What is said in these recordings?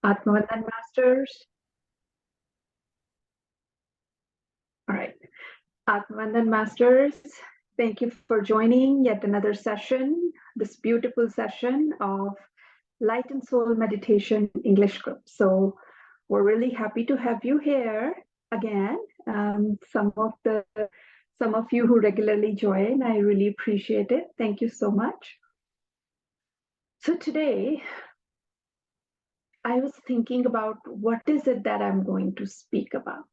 Atmavandan Masters. All right. Atmavandan Masters, thank you for joining yet another session, this beautiful session of Light and Soul Meditation English group. So we're really happy to have you here again. Some of you who regularly join, I really appreciate it. Thank you so much. So today, I was thinking about what is it that I'm going to speak about.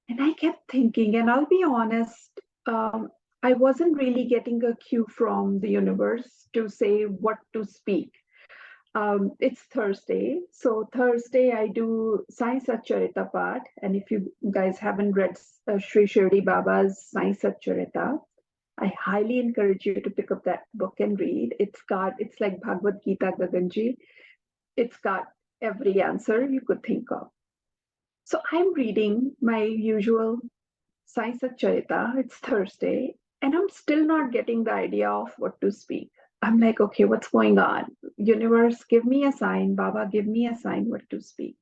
And I kept thinking, and I'll be honest, I wasn't really getting a cue from the universe to say what to speak. It's Thursday. So Thursday I do Sai Satcharita Path. And if you guys haven't read Sri Shirdi Baba's Sai Satcharita, I highly encourage you to pick up that book and read. It's like Bhagavad Gita Gaganji. It's got every answer you could think of. So I'm reading my usual Sai Satcharita. It's Thursday, and I'm still not getting the idea of what to speak. I'm like, okay, what's going on? Universe, give me a sign. Baba, give me a sign what to speak.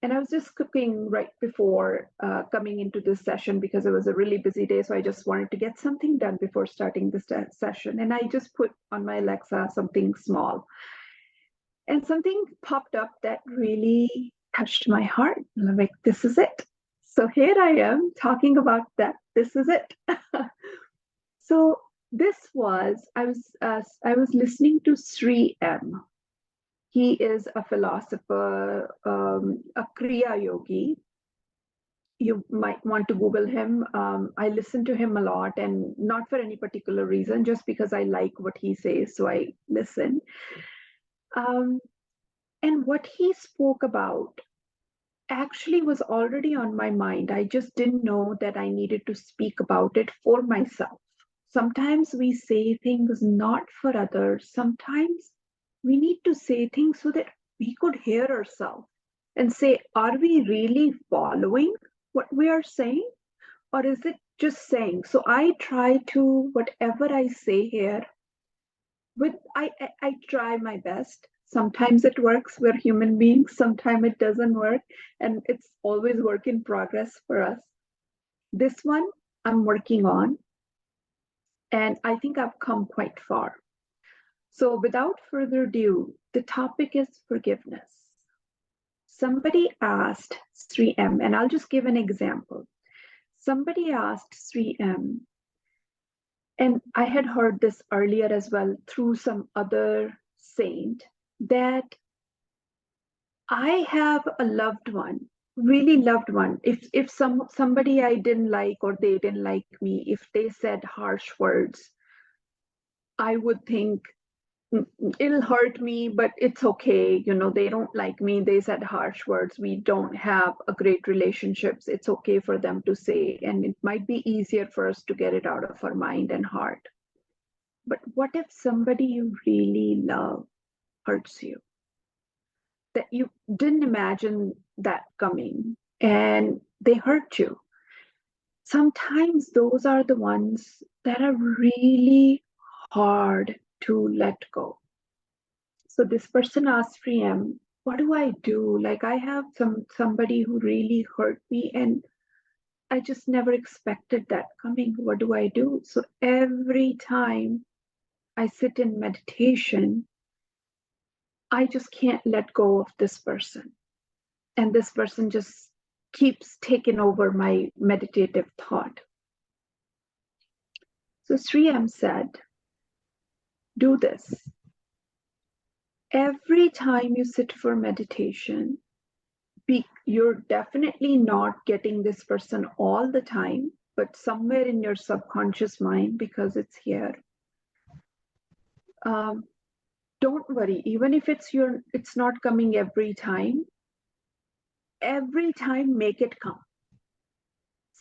And I was just cooking right before coming into this session because it was a really busy day. So I just wanted to get something done before starting this session. And I just put on my Alexa something small. And something popped up that really touched my heart. And I'm like, this is it. So here I am talking about that. This is it. So I was listening to Sri M. He is a philosopher, a Kriya yogi. You might want to Google him. I listen to him a lot, and not for any particular reason, just because I like what he says, so I listen. And what he spoke about actually was already on my mind. I just didn't know that I needed to speak about it for myself. Sometimes we say things not for others. Sometimes we need to say things so that we could hear ourselves and say, are we really following what we are saying? Or is it just saying? So I try to, whatever I say here, I try my best. Sometimes it works. We're human beings. Sometimes it doesn't work. And it's always work in progress for us. This one I'm working on. And I think I've come quite far. So without further ado, the topic is forgiveness. Somebody asked Sri M, and I'll just give an example. Somebody asked Sri M, and I had heard this earlier as well through some other saint, that I have a loved one, really loved one. If somebody I didn't like or they didn't like me, if they said harsh words, I would think it'll hurt me, but it's okay. You know, they don't like me. They said harsh words. We don't have a great relationships. It's okay for them to say, and it might be easier for us to get it out of our mind and heart. But what if somebody you really love hurts you? That you didn't imagine that coming, and they hurt you. Sometimes those are the ones that are really hard to let go. So this person asked Sri M, what do I do? Like, I have somebody who really hurt me, and I just never expected that coming. What do I do? So every time I sit in meditation, I just can't let go of this person. And this person just keeps taking over my meditative thought. So Sri M said, do this. Every time you sit for meditation, you're definitely not getting this person all the time, but somewhere in your subconscious mind, because it's here. Don't worry, even if it's not coming every time make it come.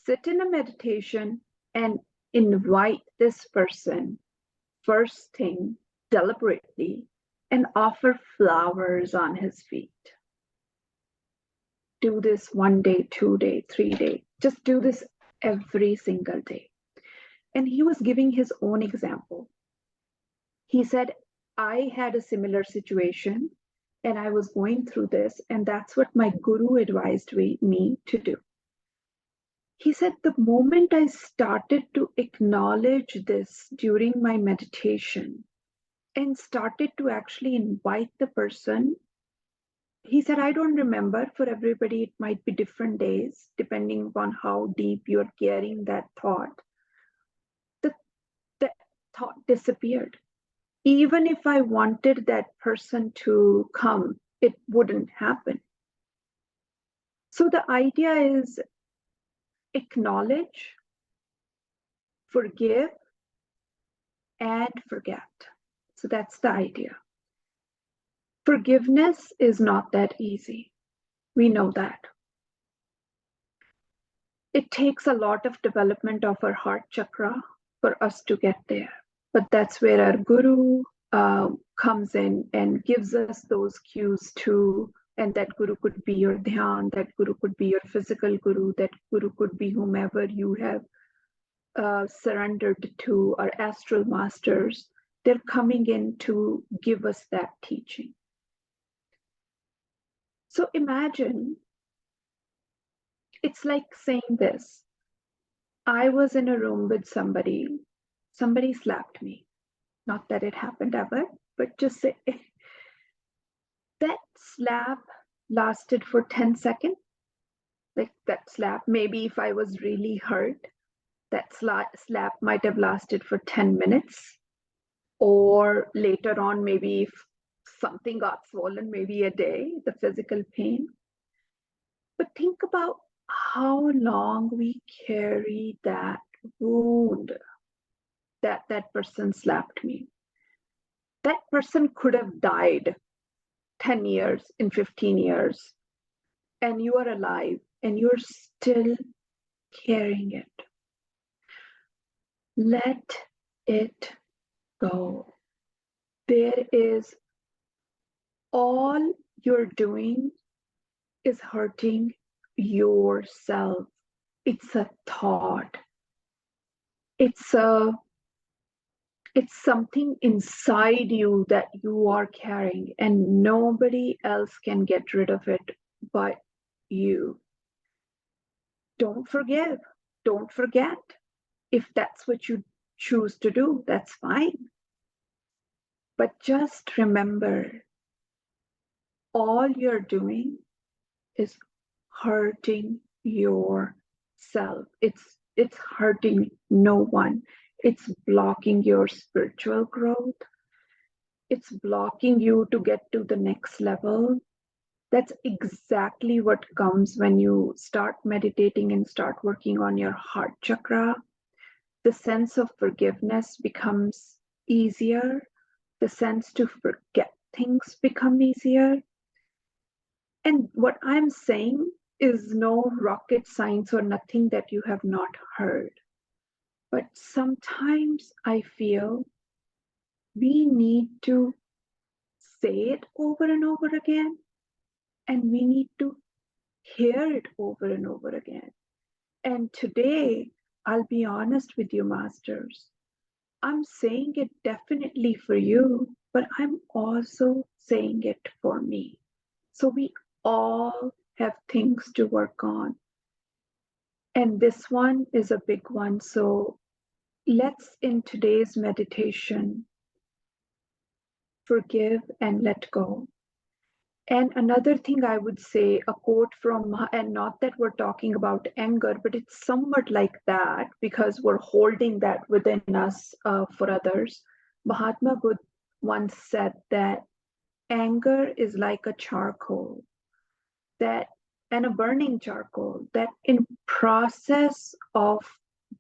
Sit in a meditation and invite this person first thing deliberately and offer flowers on his feet. Do this 1 day, 2 day, 3 day. Just do this every single day. And he was giving his own example. He said, I had a similar situation, And I was going through this, and that's what my guru advised me to do. He said, the moment I started to acknowledge this during my meditation and started to actually invite the person, he said, I don't remember. For everybody, it might be different days, depending upon how deep you're carrying that thought. The thought disappeared. Even if I wanted that person to come, it wouldn't happen. So the idea is acknowledge, forgive, and forget. So that's the idea. Forgiveness is not that easy. We know that. It takes a lot of development of our heart chakra for us to get there. But that's where our guru comes in and gives us those cues too. And that guru could be your dhyan, that guru could be your physical guru, that guru could be whomever you have surrendered to, our astral masters. They're coming in to give us that teaching. So imagine, it's like saying this. I was in a room with somebody slapped me. Not that it happened ever, but just say, that slap lasted for 10 seconds. Like that slap, maybe if I was really hurt, that slap might have lasted for 10 minutes. Or later on, maybe if something got swollen, maybe a day, the physical pain. But think about how long we carry that wound that person slapped me. That person could have died 10 years, in 15 years, and you are alive and you're still carrying it. Let it go. There is, all you're doing is hurting yourself. It's a thought. It's something inside you that you are carrying, and nobody else can get rid of it but you. Don't forgive. Don't forget. If that's what you choose to do, that's fine. But just remember, all you're doing is hurting yourself. It's hurting no one. It's blocking your spiritual growth. It's blocking you to get to the next level. That's exactly what comes when you start meditating and start working on your heart chakra. The sense of forgiveness becomes easier. The sense to forget things become easier. And what I'm saying is no rocket science or nothing that you have not heard. But sometimes I feel we need to say it over and over again, and we need to hear it over and over again. And today, I'll be honest with you, masters. I'm saying it definitely for you, but I'm also saying it for me. So we all have things to work on. And this one is a big one. So let's, in today's meditation, forgive and let go. And another thing I would say, a quote from, and not that we're talking about anger, but it's somewhat like that because we're holding that within us for others. Mahatma Buddha once said that anger is like a charcoal, and a burning charcoal, that in process of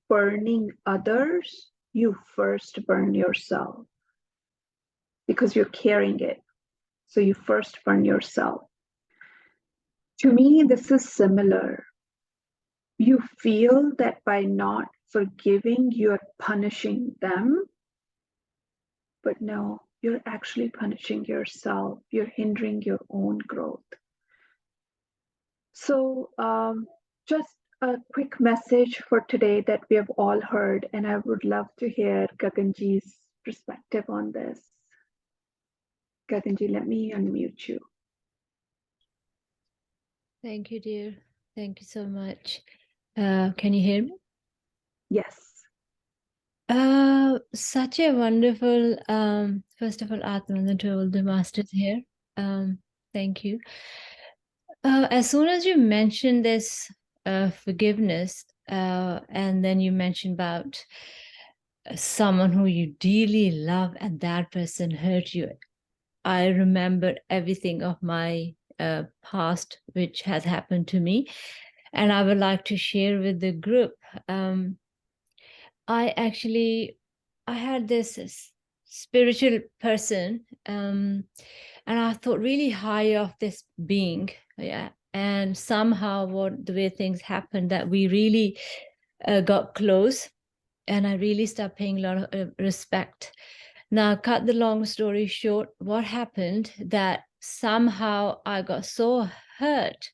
burning others, you first burn yourself because you're carrying it. So you first burn yourself. To me, this is similar. You feel that by not forgiving, you're punishing them. But no, you're actually punishing yourself. You're hindering your own growth. So just a quick message for today that we have all heard, and I would love to hear Gaganji's perspective on this. Gaganji, let me unmute you. Thank you, dear. Thank you so much. Can you hear me? Yes. Such a wonderful, first of all, Atman, to all the masters here. Thank you. As soon as you mentioned this forgiveness, and then you mentioned about someone who you dearly love and that person hurt you, I remember everything of my past which has happened to me, and I would like to share with the group. I actually, I had this spiritual person, and I thought really high of this being, yeah. And somehow, what the way things happened, that we really got close, and I really started paying a lot of respect. Now, cut the long story short, what happened that somehow I got so hurt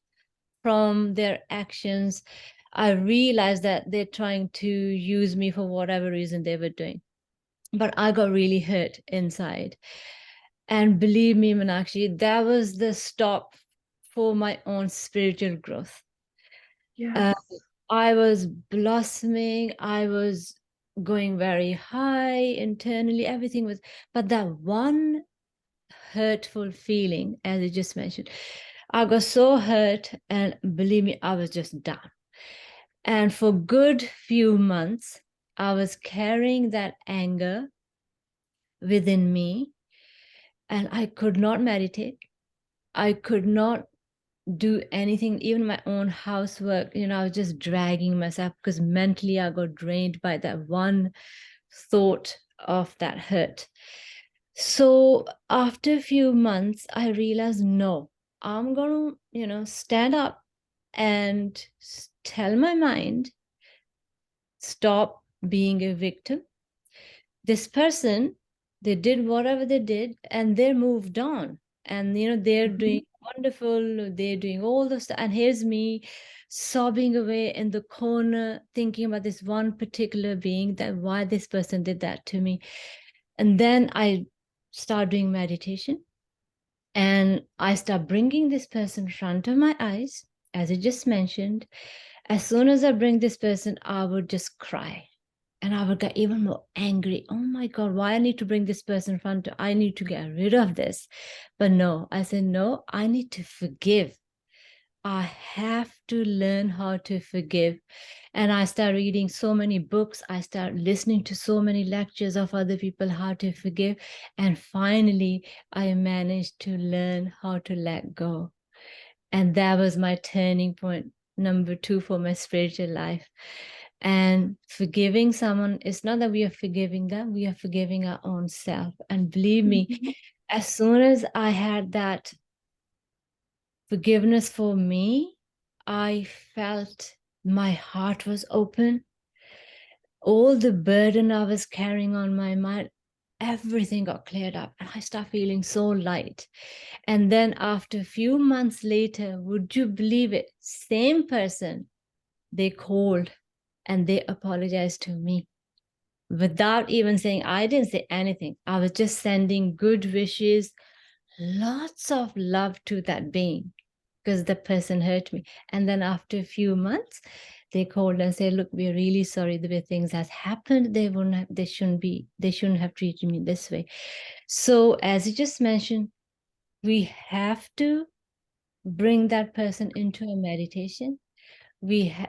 from their actions. I realized that they're trying to use me for whatever reason they were doing. But I got really hurt inside. And believe me, Meenakshi, that was the stop for my own spiritual growth. Uh, Yes. I was blossoming, I was going very high internally, everything was, but that one hurtful feeling, as you just mentioned, I got so hurt, and believe me, I was just down. And for good few months, I was carrying that anger within me, and I could not meditate. I could not do anything, even my own housework. I was just dragging myself because mentally I got drained by that one thought of that hurt. So after a few months, I realized, no, I'm going to, stand up and tell my mind, stop being a victim. This person, they did whatever they did and they moved on. And, they're doing wonderful, they're doing all the stuff. And here's me sobbing away in the corner, thinking about this one particular being, that why this person did that to me. And then I start doing meditation, and I start bringing this person in front of my eyes, as I just mentioned. As soon as I bring this person, I would just cry. And I would get even more angry. Oh my God, why I need to bring this person in front of, I need to get rid of this. But no, I said, no, I need to forgive. I have to learn how to forgive. And I start reading so many books. I start listening to so many lectures of other people how to forgive. And finally, I managed to learn how to let go. And that was my turning point, number 2 for my spiritual life. And forgiving someone, it's not that we are forgiving them, we are forgiving our own self. And believe me, as soon as I had that forgiveness for me, I felt my heart was open. All the burden I was carrying on my mind, everything got cleared up, and I started feeling so light. And then after a few months later, would you believe it? Same person, they called and they apologized to me without even saying, I didn't say anything. I was just sending good wishes, lots of love to that being, because the person hurt me. And then after a few months, they called and said, look, we're really sorry the way things has happened. They shouldn't have treated me this way. So as you just mentioned, we have to bring that person into a meditation.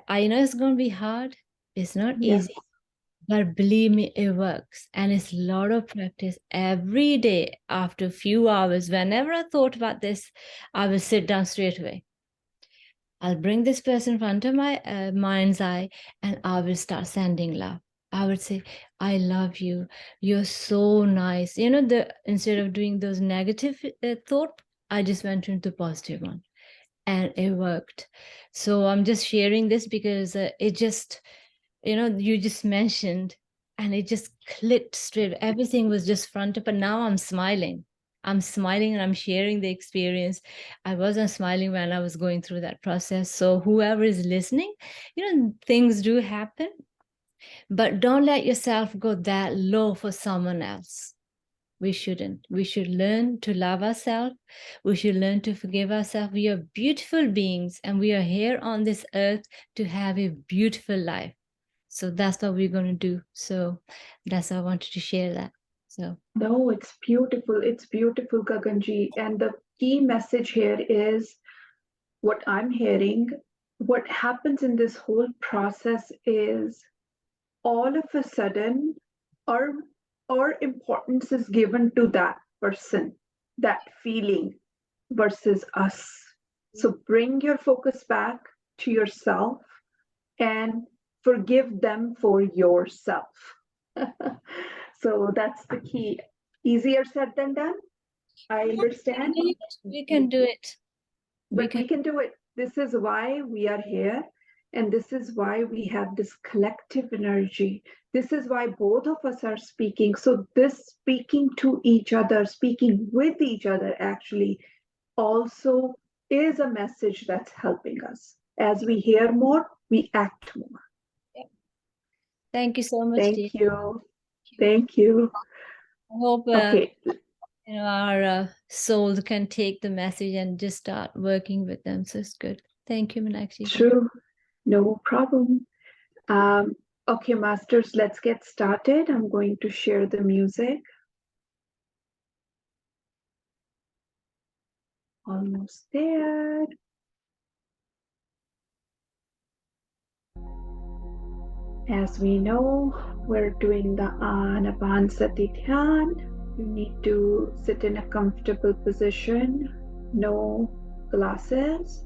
I know it's going to be hard. It's not Yes. easy, but believe me, it works. And it's a lot of practice every day. After a few hours, whenever I thought about this, I will sit down straight away. I'll bring this person in front of my mind's eye, and I will start sending love. I would say, I love you. You're so nice. Instead of doing those negative thought, I just went into the positive one, and it worked. So I'm just sharing this because it just, you just mentioned, and it just clicked straight. Everything was just front up, and now I'm smiling. I'm smiling and I'm sharing the experience. I wasn't smiling when I was going through that process. So whoever is listening, things do happen, but don't let yourself go that low for someone else. We shouldn't. We should learn to love ourselves. We should learn to forgive ourselves. We are beautiful beings and we are here on this earth to have a beautiful life. So that's what we're going to do. So that's why I wanted to share that. So no, it's beautiful. It's beautiful, Gaganji. And the key message here is what I'm hearing. What happens in this whole process is all of a sudden our importance is given to that person, that feeling versus us. So bring your focus back to yourself and forgive them for yourself. So that's the key. Easier said than done. I understand. we can do it. But we can do it. This is why we are here. And this is why we have this collective energy. This is why both of us are speaking. So, this speaking to each other, speaking with each other, actually also is a message that's helping us. As we hear more, we act more. Thank you so much, dear. Thank you. Thank you. I hope Okay. our souls can take the message and just start working with them. So it's good. Thank you, Meenakshi. True. No problem. Okay, masters, let's get started. I'm going to share the music. Almost there. As we know, we're doing the Aanapansati Dhyan. You need to sit in a comfortable position, no glasses,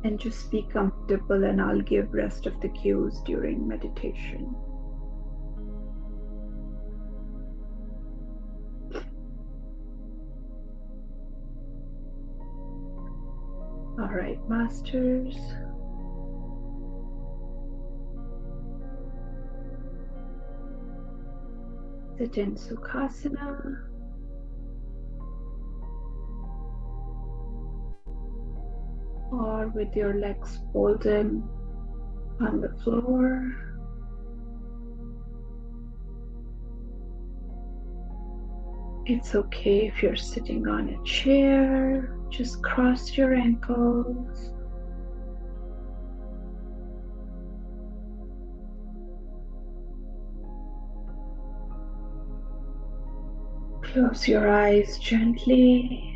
and just be comfortable, and I'll give rest of the cues during meditation. All right, masters. Sit in Sukhasana. Or with your legs folded on the floor. It's okay if you're sitting on a chair. Just cross your ankles. Close your eyes gently.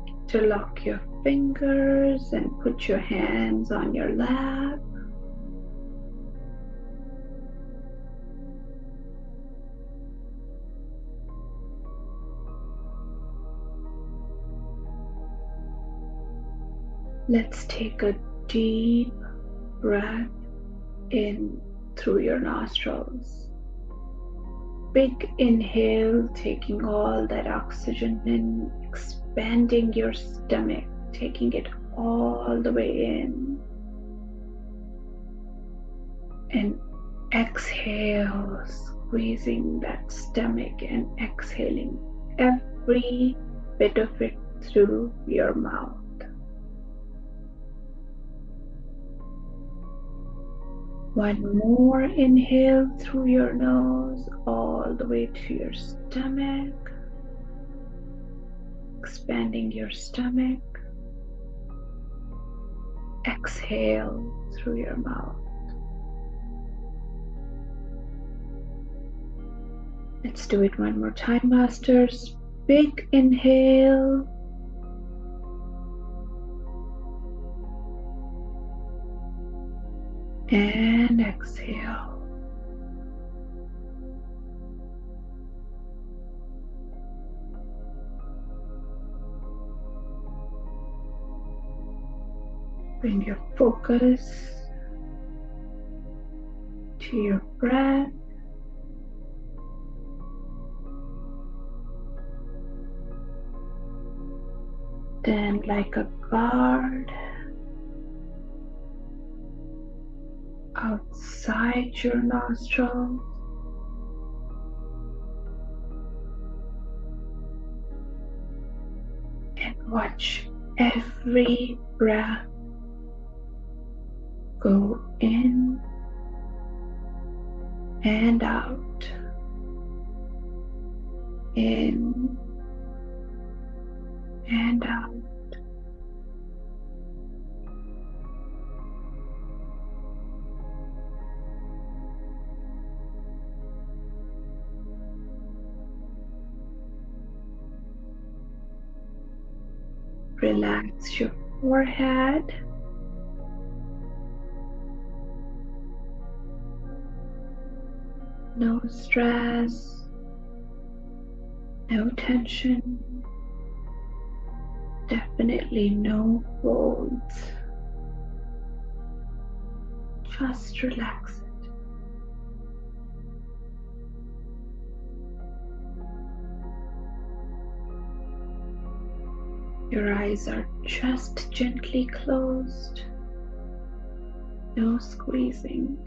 Interlock your fingers and put your hands on your lap. Let's take a deep breath in through your nostrils. Big inhale, taking all that oxygen in, expanding your stomach, taking it all the way in. And exhale, squeezing that stomach and exhaling every bit of it through your mouth. One more inhale through your nose all the way to your stomach, expanding your stomach. Exhale through your mouth. Let's do it one more time, masters. Big inhale. And exhale. Bring your focus to your breath. Then, like a guard, outside your nostrils, and watch every breath go in and out, in and out. Relax your forehead. No stress, no tension, definitely no folds. Just relax it. Your eyes are just gently closed. No squeezing.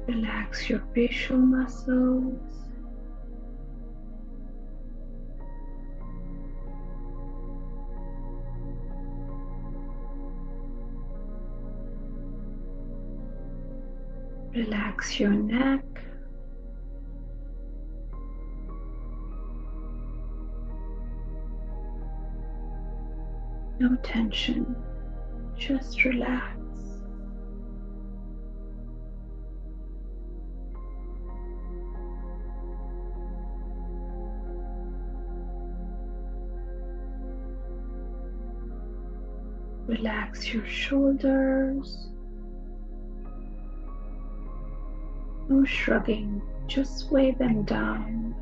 Relax your facial muscles. Relax your neck. No tension, just relax. Relax your shoulders. No shrugging, just sway them down.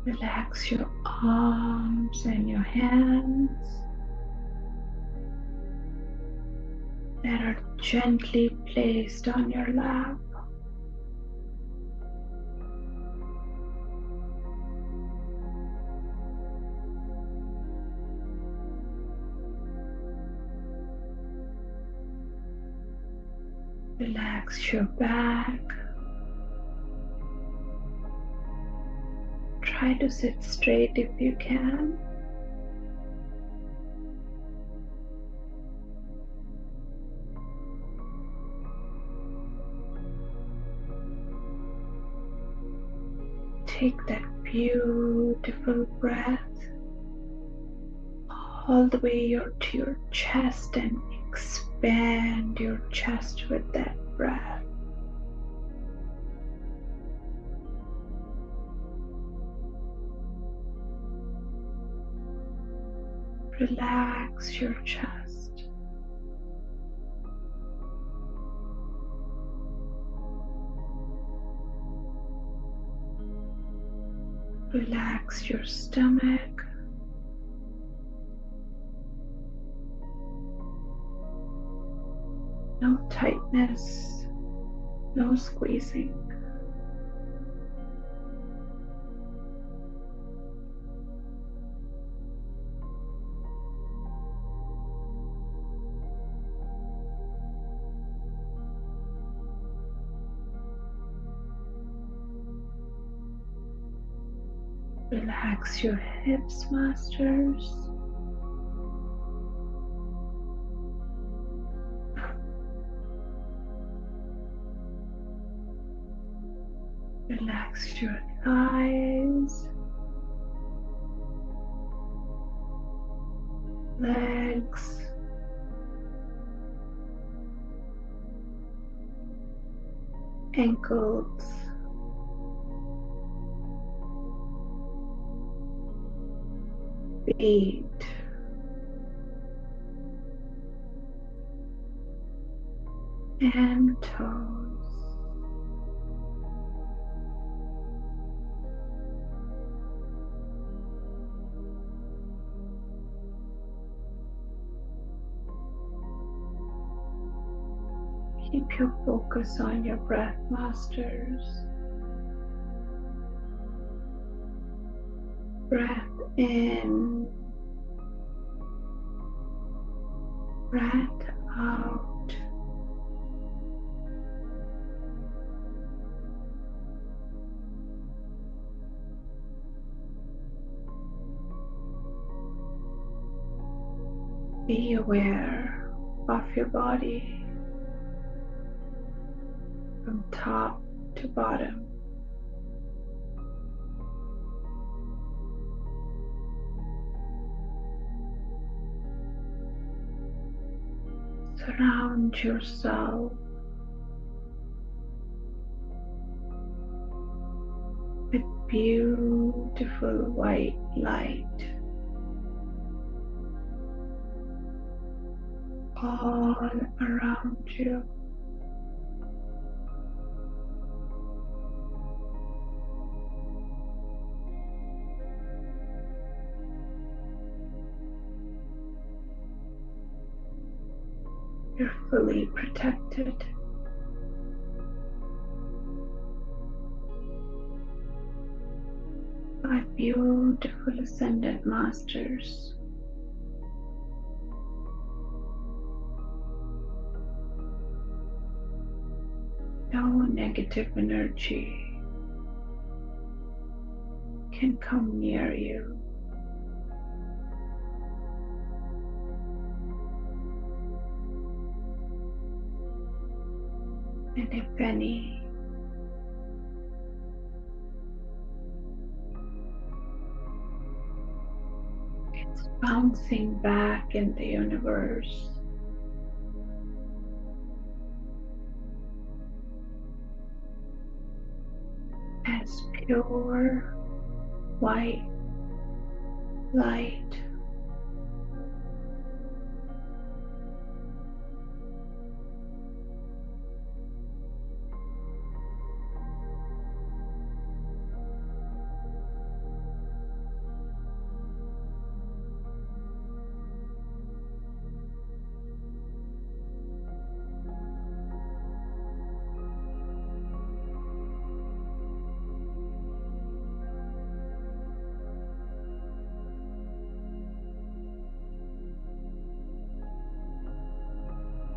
Relax your arms and your hands that are gently placed on your lap. Relax your back. Try to sit straight if you can. Take that beautiful breath all the way to your chest and expand your chest with that breath. Relax your chest. Relax your stomach. No tightness, no squeezing. Relax your hips, masters. Relax your thighs, legs, ankles, feet, and toes. Keep your focus on your breath, masters. Breath in, breath out. Be aware of your body from top to bottom. Surround yourself with beautiful white light all around you. You're fully protected by beautiful ascended masters. No negative energy can come near you. And if any, it's bouncing back in the universe as pure white light.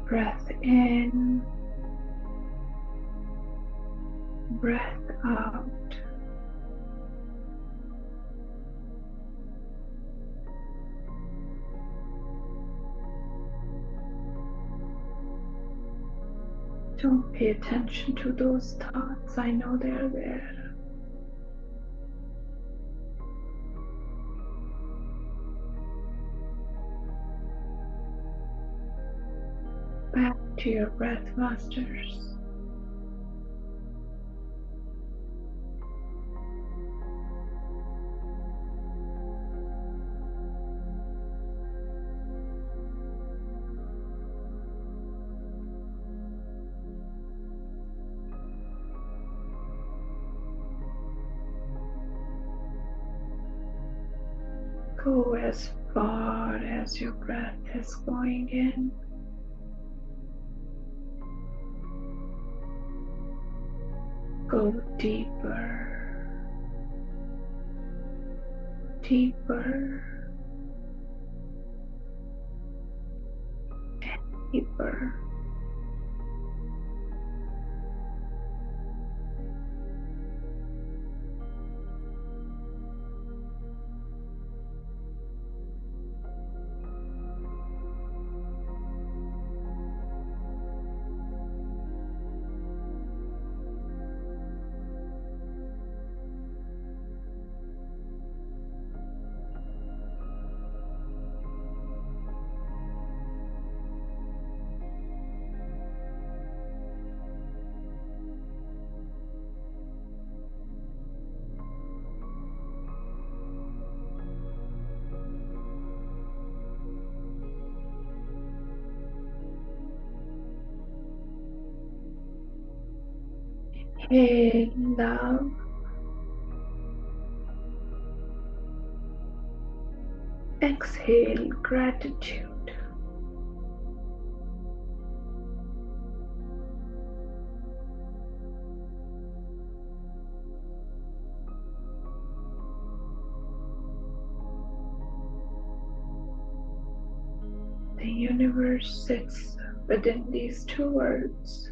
Breath in, breath out. Don't pay attention to those thoughts. I know they're there. Back to your breath, masters. Go as far as your breath is going in. Go deeper, deeper, and deeper. Inhale love. Exhale gratitude. the universe sits within these two words.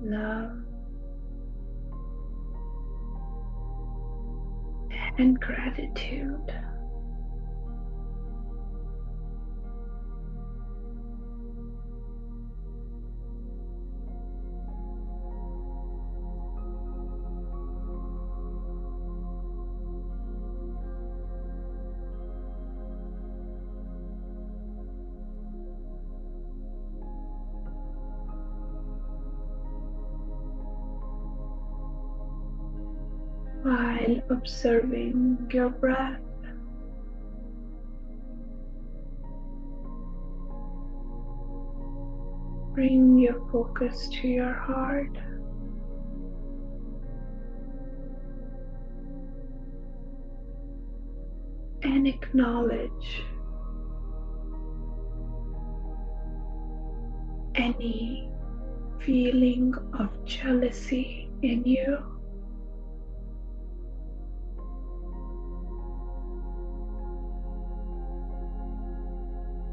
Love and gratitude. While observing your breath, bring your focus to your heart and acknowledge any feeling of jealousy in you.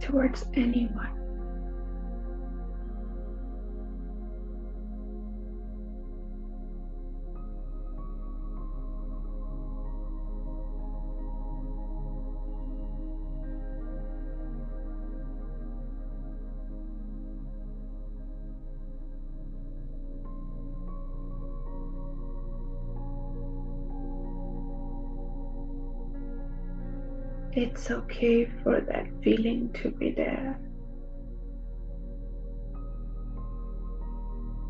Towards anyone. It's okay for that feeling to be there.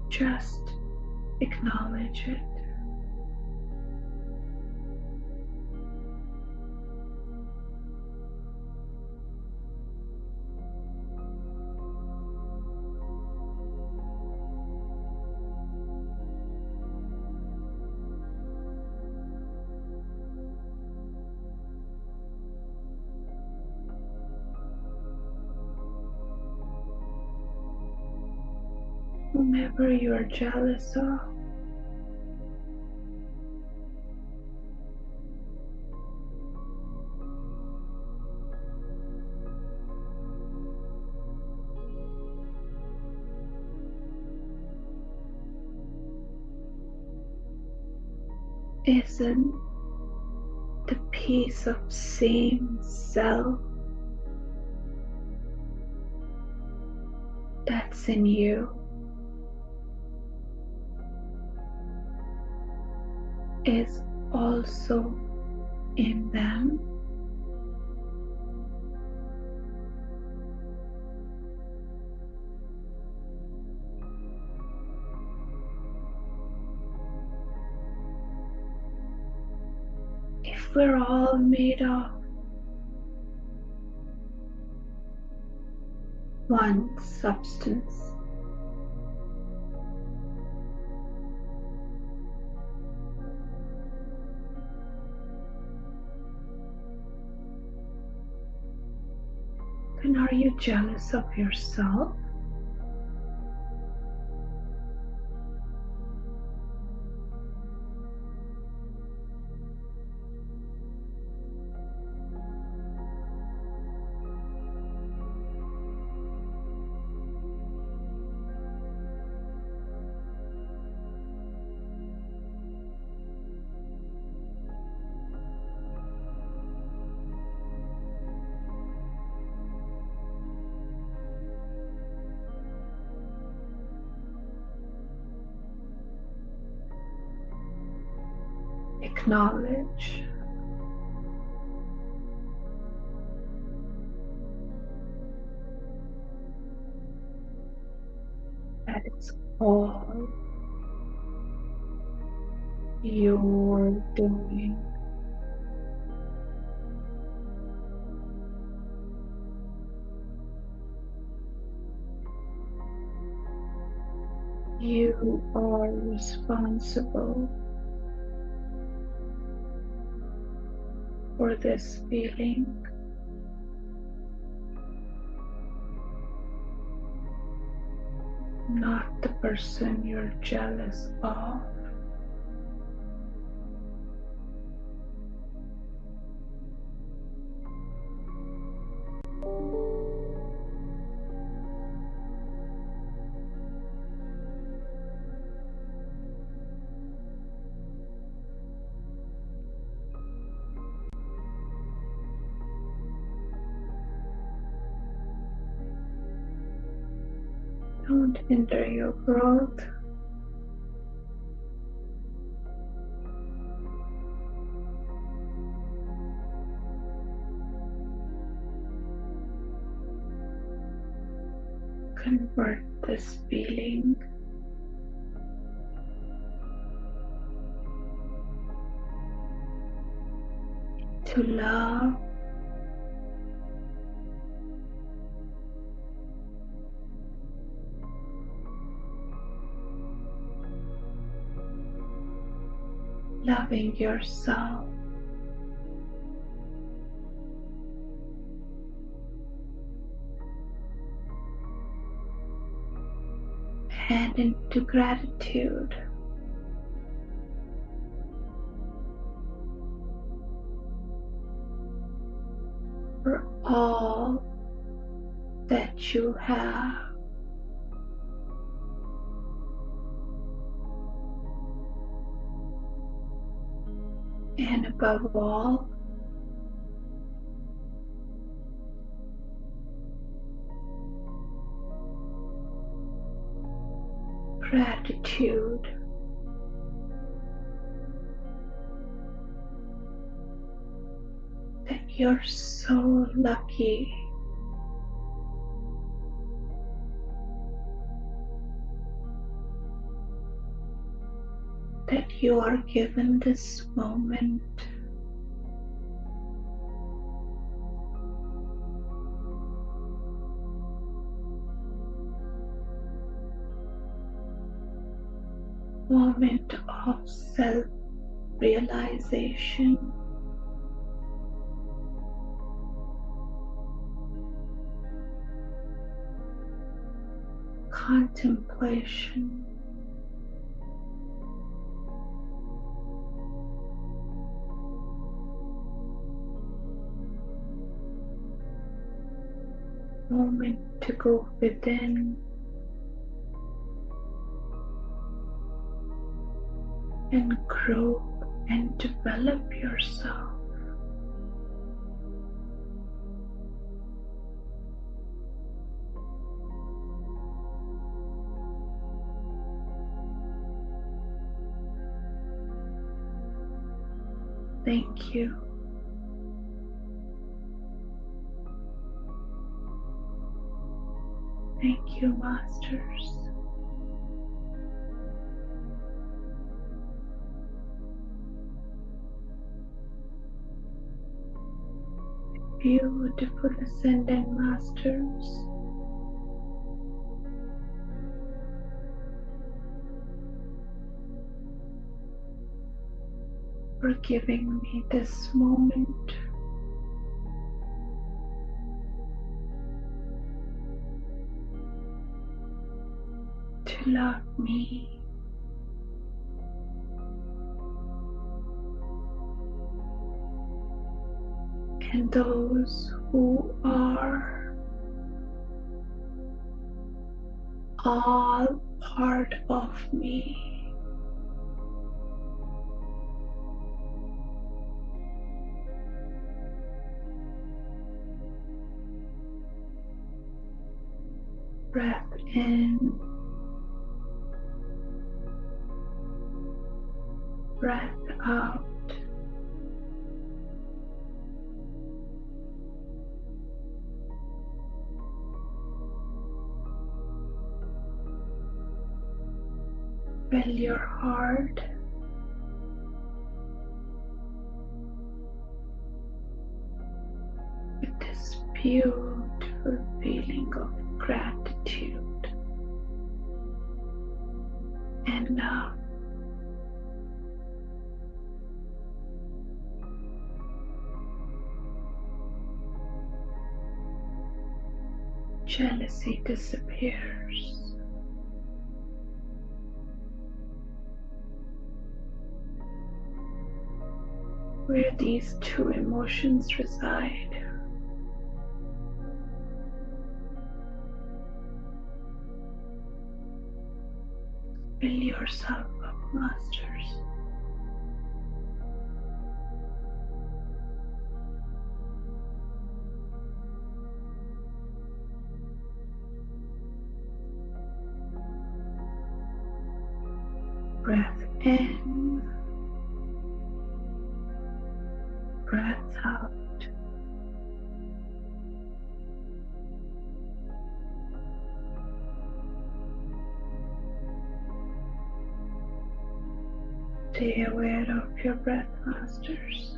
Just acknowledge it. Whomever you are jealous of, isn't the piece of same self that's in you, is also in them. If we're all made of one substance, then are you jealous of yourself? Acknowledge that it's all you're doing. You are responsible for this feeling. not the person you're jealous of. Don't hinder your growth. Convert this feeling to love loving yourself. And into gratitude for all that you have. And above all, gratitude that you're so lucky that you are given this moment. Moment of self-realization, contemplation, moment to go within and grow and develop yourself. Thank you. Thank you, Masters. Beautiful Ascended Masters, for giving me this moment to love me and those who are all part of me. Breath in, breath out. Fill your heart with this beautiful feeling of gratitude and love. Jealousy disappears. where these two emotions reside. Fill yourself up, masters. Breath in, breath out. Stay aware of your breath, masters.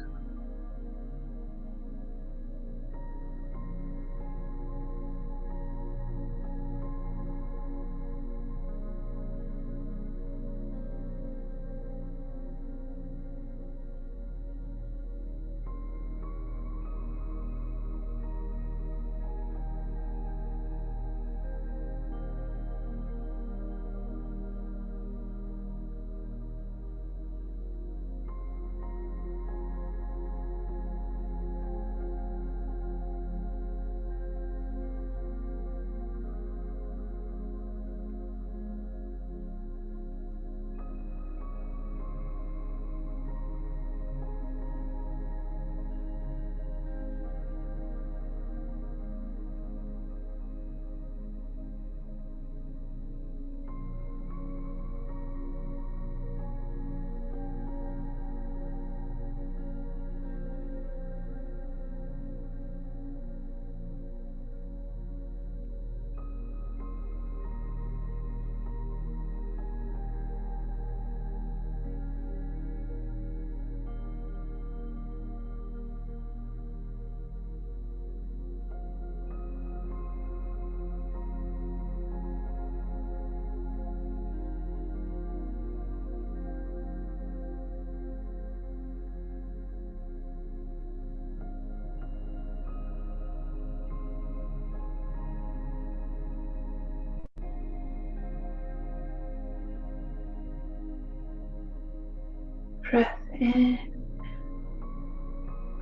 Breath in,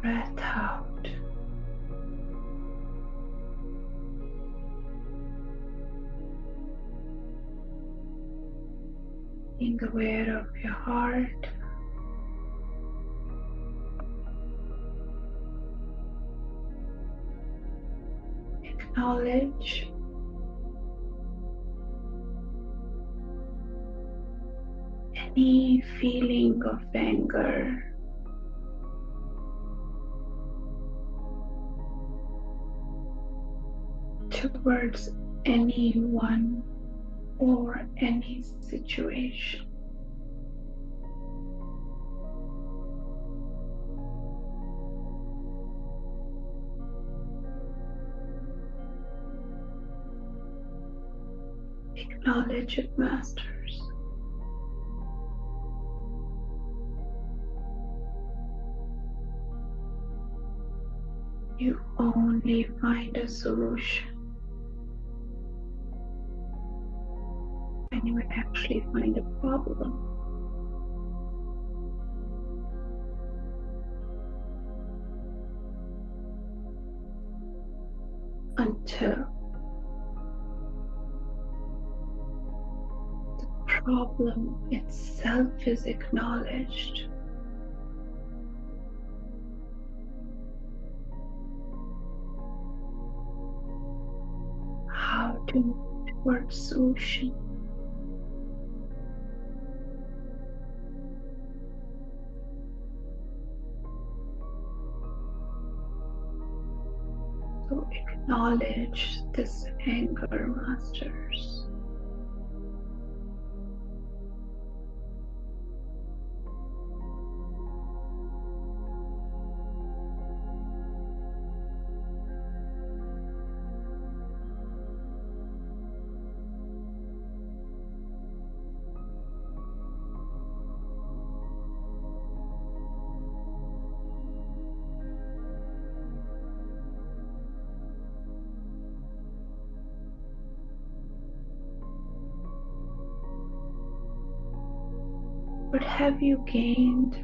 breath out. Being aware of your heart. Acknowledge any feeling of anger, towards anyone or any situation. Acknowledge it, masters. You only find a solution when you actually find a problem. Until the problem itself is acknowledged, how to move towards solution. So acknowledge this anger, masters. What have you gained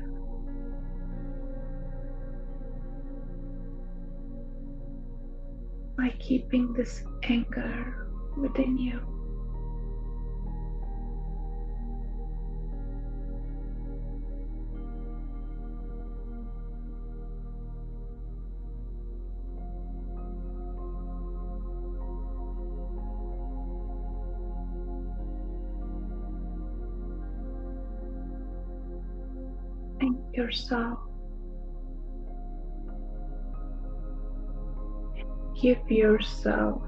by keeping this anger within you. Thank yourself. Give yourself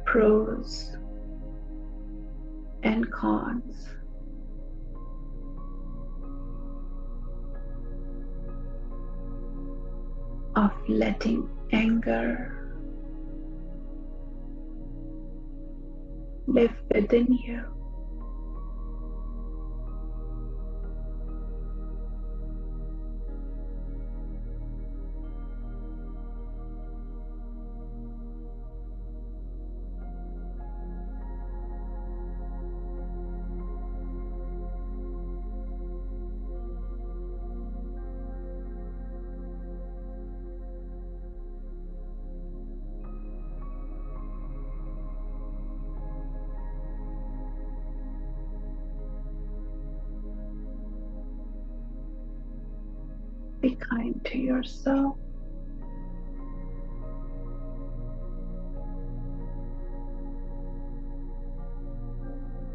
pros and cons of letting anger live within you. Be kind to yourself.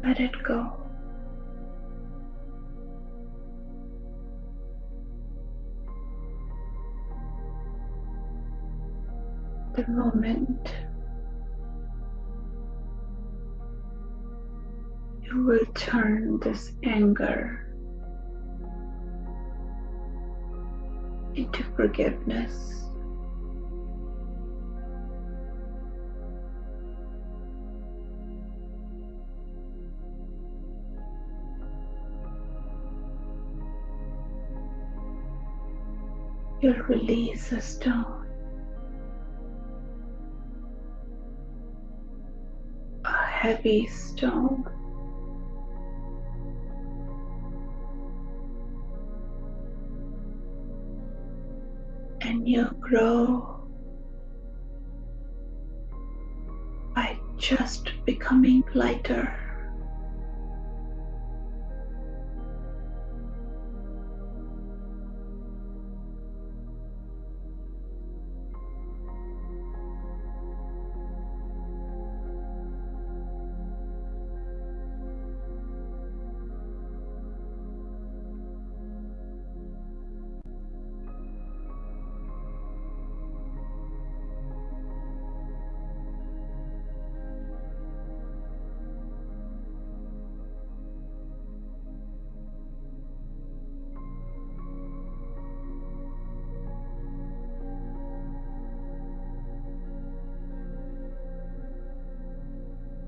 Let it go. The moment you will turn this anger into forgiveness, you'll release a stone, a heavy stone, and you'll grow by just becoming lighter.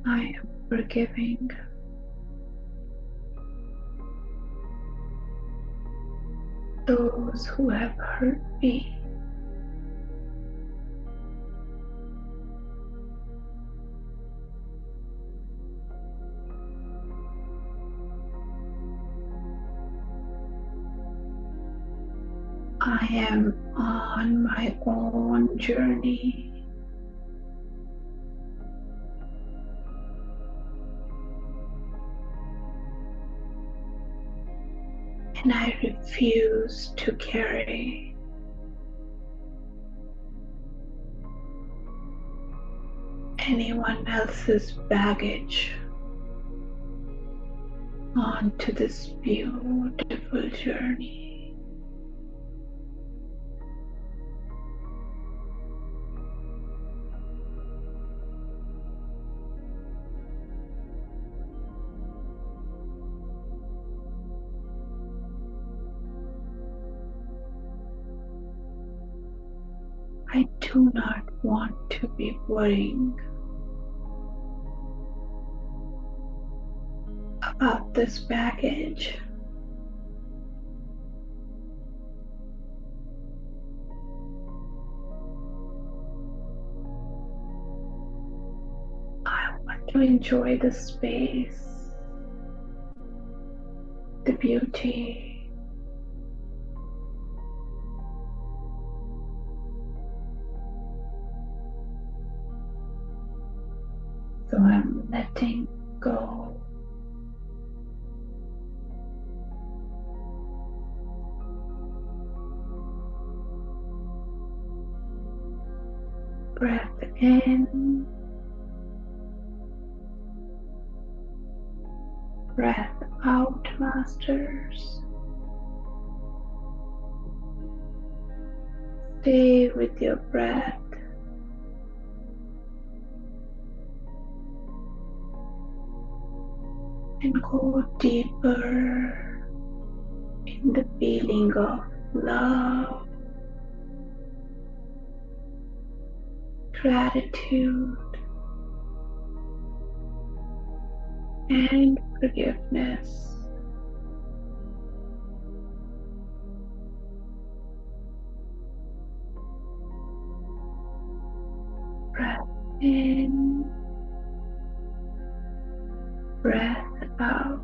I am forgiving those who have hurt me. I am on my own journey. And I refuse to carry anyone else's baggage onto this beautiful journey. I do not want to be worrying about this baggage. I want to enjoy the space, the beauty, So I'm letting go. Breath in, breath out, masters. Stay with your breath. And go deeper in the feeling of love, gratitude, and forgiveness. Breath in, breath out.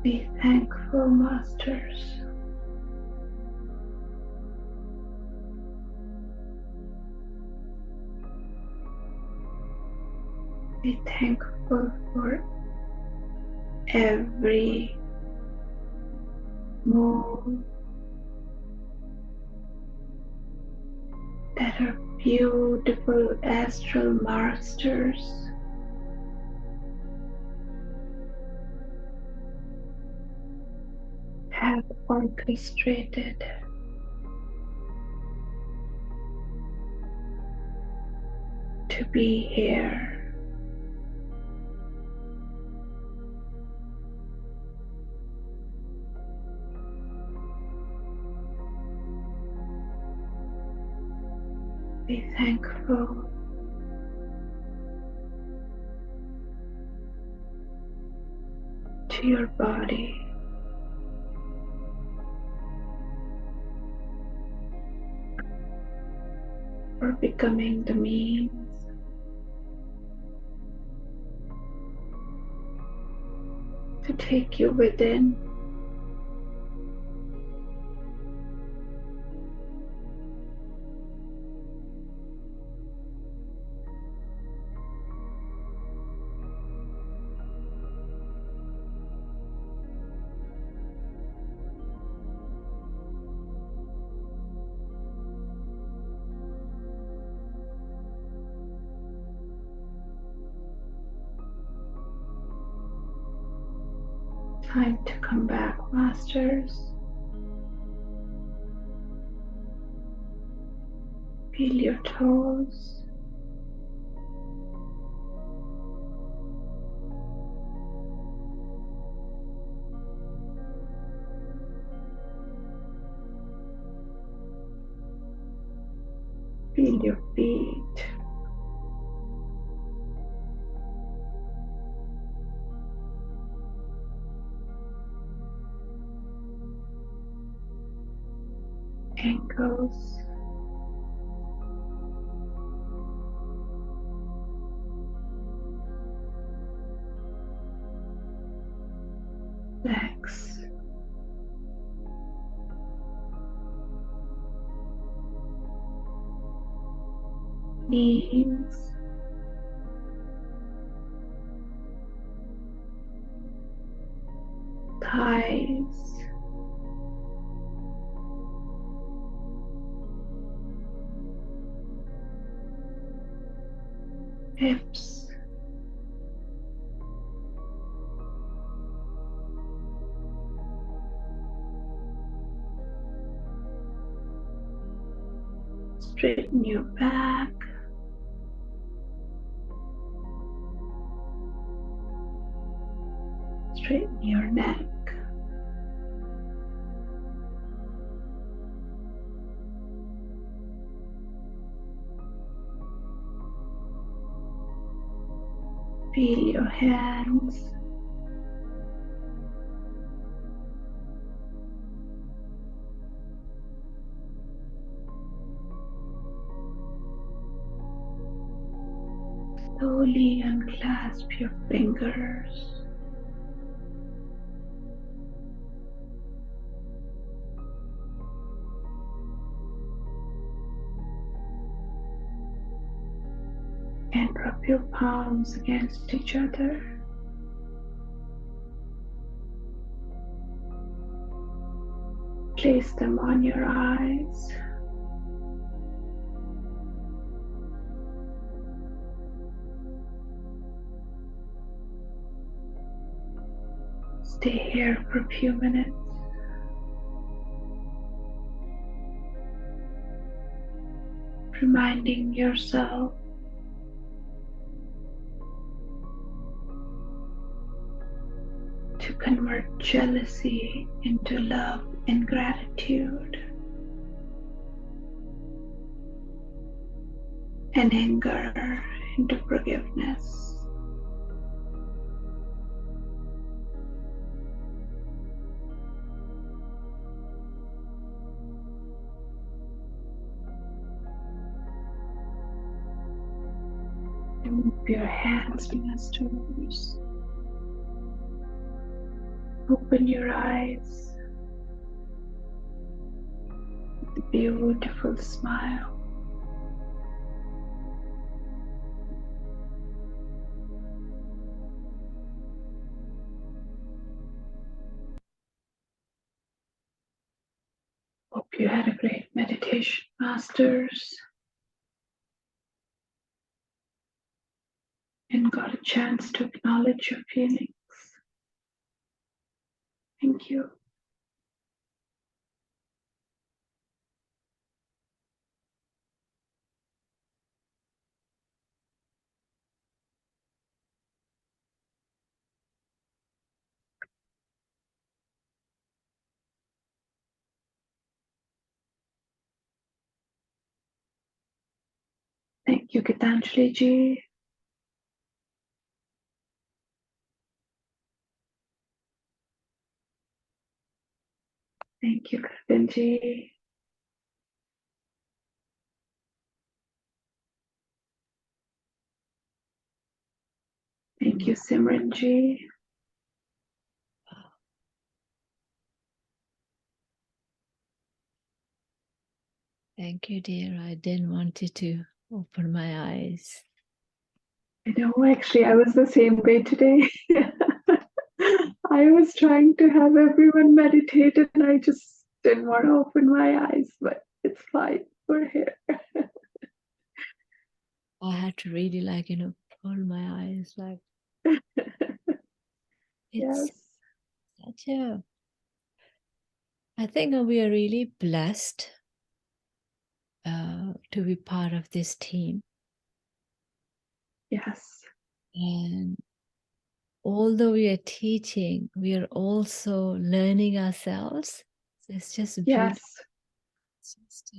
Be thankful, masters. Be thankful for every move that our beautiful astral masters have orchestrated. to be here. Be thankful to your body for becoming the means to take you within. Time to come back, Masters. Feel your toes. Feel your feet. Ankles. Legs. Knees. Thighs. Hips. Straighten your back. Straighten your neck. Feel your hands. Slowly unclasp your fingers. And rub your palms against each other. Place them on your eyes. Stay here for a few minutes. Reminding yourself to convert jealousy into love and gratitude, and anger into forgiveness. Move your hands, Masters. Open your eyes with a beautiful smile. Hope you had a great meditation, Masters, and got a chance to acknowledge your feelings. Thank you. Thank you, Gitanjali ji. Thank you, Karvin ji. Thank you, Simran ji. Thank you, dear. I didn't want you to open my eyes. I know, actually, I was the same way today. I was trying to have everyone meditate and I just didn't want to open my eyes, but it's fine. We're here. I had to really pull my eyes like it's Yes. such a I think we are really blessed to be part of this team. Yes. And although we are teaching, we are also learning ourselves. It's just beautiful. Yes. It's just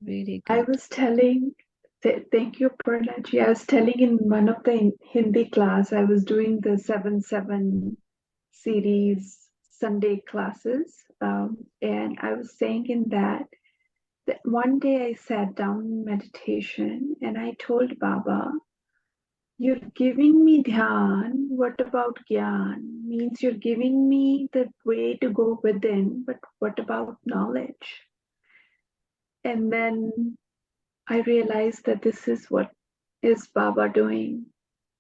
really I good. was telling, thank you, Purnaji. I was telling in one of the Hindi class, I was doing the 7-7 series Sunday classes. And I was saying in that one day I sat down in meditation and I told Baba, you're giving me dhyan. What about gyan? Means you're giving me the way to go within, but what about knowledge? And then I realized that this is what is Baba doing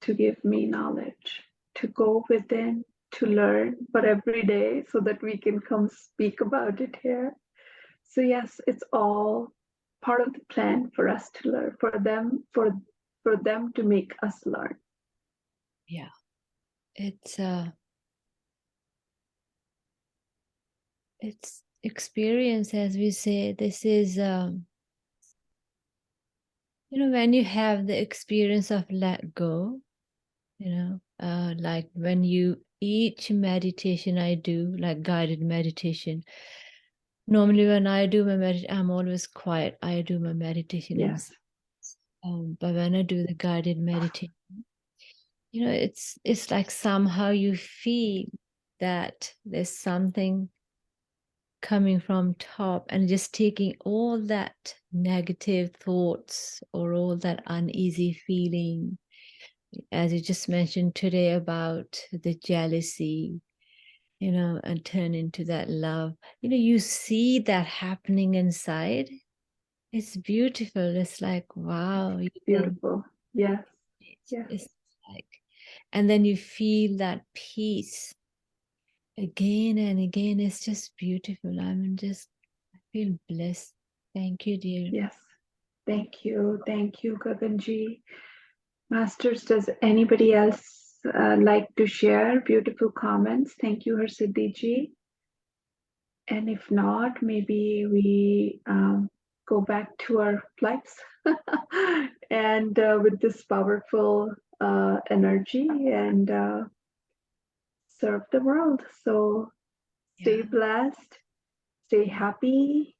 to give me knowledge, to go within, to learn for every day so that we can come speak about it here. So yes, it's all part of the plan for us to learn, for them to make us learn. Yeah. It's experience, as we say. This is when you have the experience of let go, like when each meditation I do, like guided meditation, normally when I do my meditation, I'm always quiet. I do my meditation Yes. but when I do the guided meditation, it's like somehow you feel that there's something coming from top and just taking all that negative thoughts or all that uneasy feeling, as you just mentioned today about the jealousy, and turn into that love. You see that happening inside. It's beautiful. It's like, wow. Beautiful. Yes. Yes. It's like, and then you feel that peace again and again. It's just beautiful. I feel blessed. Thank you, dear. Yes. Thank you. Thank you, Gaganji. Masters, does anybody else like to share beautiful comments? Thank you, Harsiddhi ji. And if not, maybe we go back to our lives and with this powerful energy and serve the world. So stay blessed, stay happy.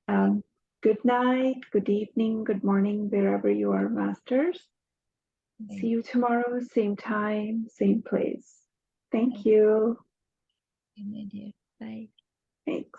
Good night, good evening, good morning, wherever you are, Masters. See you tomorrow, same time, same place. Thank you. Good night, dear. Bye. Thanks.